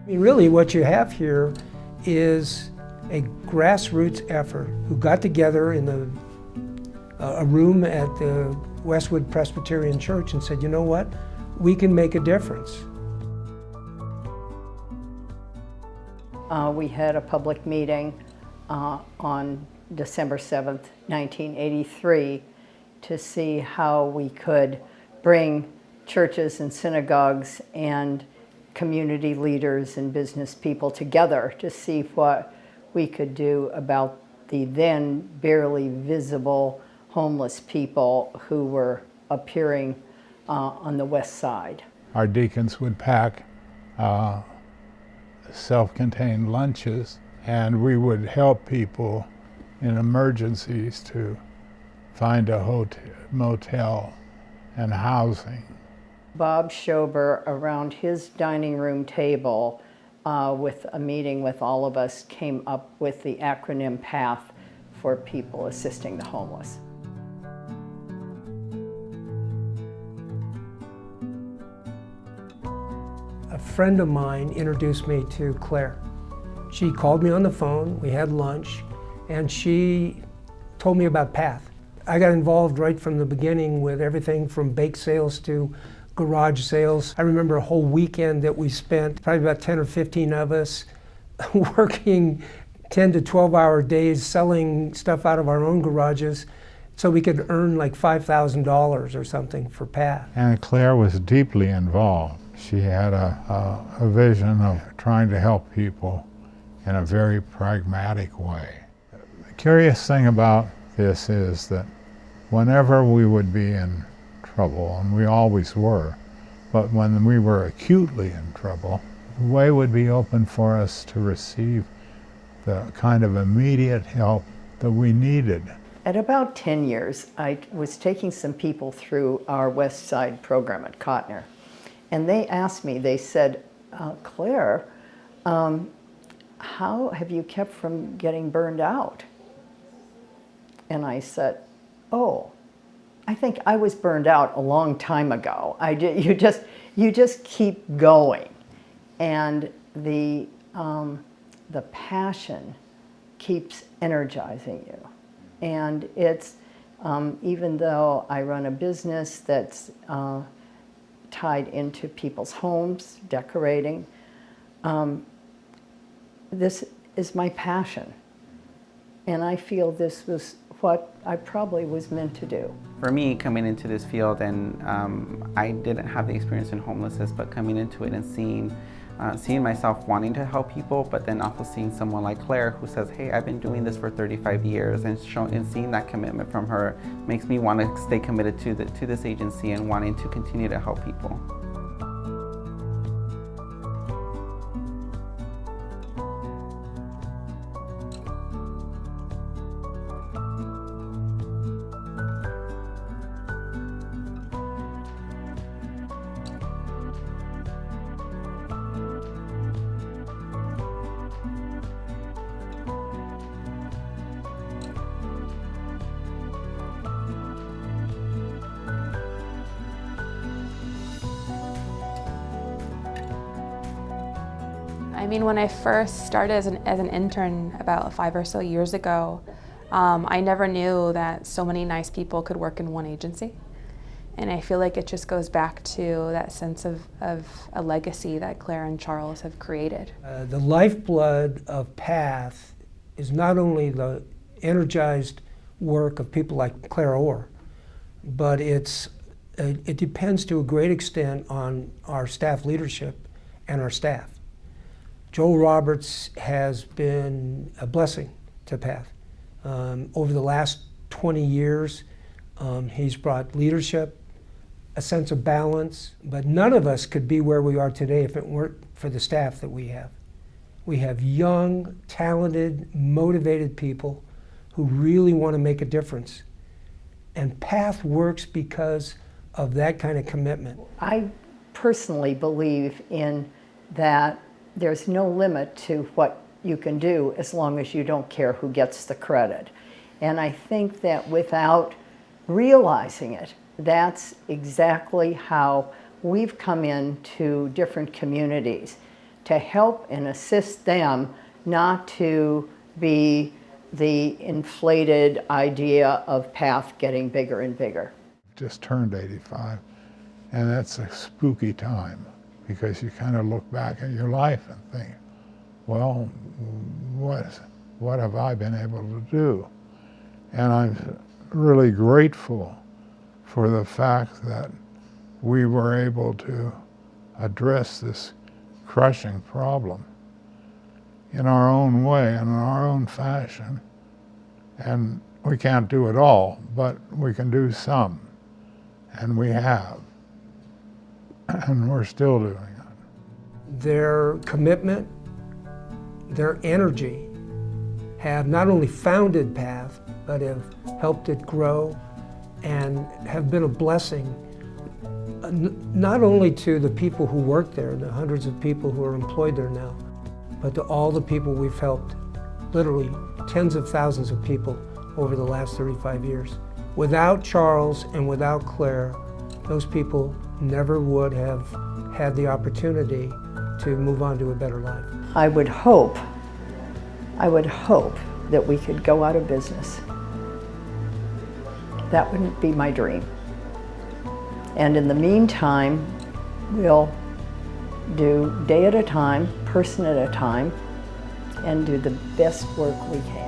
I mean, really what you have here is a grassroots effort who got together in a room at the Westwood Presbyterian Church and said, you know what, we can make a difference. We had a public meeting on December 7th, 1983 to see how we could bring churches and synagogues and community leaders and business people together to see what we could do about the then barely visible homeless people who were appearing on the west side. Our deacons would pack self-contained lunches, and we would help people in emergencies to find a hotel, motel and housing. Bob Schober, around his dining room table with a meeting with all of us, came up with the acronym PATH for People Assisting the Homeless. A friend of mine introduced me to Claire. She called me on the phone, we had lunch, and she told me about PATH. I got involved right from the beginning with everything from bake sales to garage sales. I remember a whole weekend that we spent, probably about 10 or 15 of us, working 10 to 12-hour days selling stuff out of our own garages so we could earn like $5,000 or something for PATH. And Claire was deeply involved. She had a vision of trying to help people in a very pragmatic way. The curious thing about this is that whenever we would be in trouble, and we always were, but when we were acutely in trouble, the way would be open for us to receive the kind of immediate help that we needed. At about 10 years, I was taking some people through our West Side program at Kotner, and they asked me, they said, Claire, how have you kept from getting burned out? And I said, oh, I think I was burned out a long time ago. You just keep going, and the passion keeps energizing you. And it's even though I run a business that's tied into people's homes, decorating, this is my passion, and I feel this was what I probably was meant to do. For me, coming into this field, and I didn't have the experience in homelessness, but coming into it and seeing myself wanting to help people, but then also seeing someone like Claire who says, hey, I've been doing this for 35 years, and seeing that commitment from her makes me want to stay committed to this agency and wanting to continue to help people. I mean, when I first started as an intern about 5 or so years ago, I never knew that so many nice people could work in one agency. And I feel like it just goes back to that sense of a legacy that Claire and Charles have created. The lifeblood of PATH is not only the energized work of people like Claire Orr, but it depends to a great extent on our staff leadership and our staff. Joel Roberts has been a blessing to PATH. Over the last 20 years, he's brought leadership, a sense of balance, but none of us could be where we are today if it weren't for the staff that we have. We have young, talented, motivated people who really want to make a difference. And PATH works because of that kind of commitment. I personally believe in that there's no limit to what you can do as long as you don't care who gets the credit. And I think that without realizing it, that's exactly how we've come into different communities to help and assist them, not to be the inflated idea of PATH getting bigger and bigger. Just turned 85, and that's a spooky time because you kind of look back at your life and think, well, what have I been able to do? And I'm really grateful for the fact that we were able to address this crushing problem in our own way and in our own fashion. And we can't do it all, but we can do some. And we have. And we're still doing it. Their commitment, their energy have not only founded PATH, but have helped it grow and have been a blessing not only to the people who work there, the hundreds of people who are employed there now, but to all the people we've helped, literally tens of thousands of people over the last 35 years. Without Charles and without Claire, those people never would have had the opportunity to move on to a better life. I would hope that we could go out of business. That wouldn't be my dream. And in the meantime, we'll do day at a time, person at a time, and do the best work we can.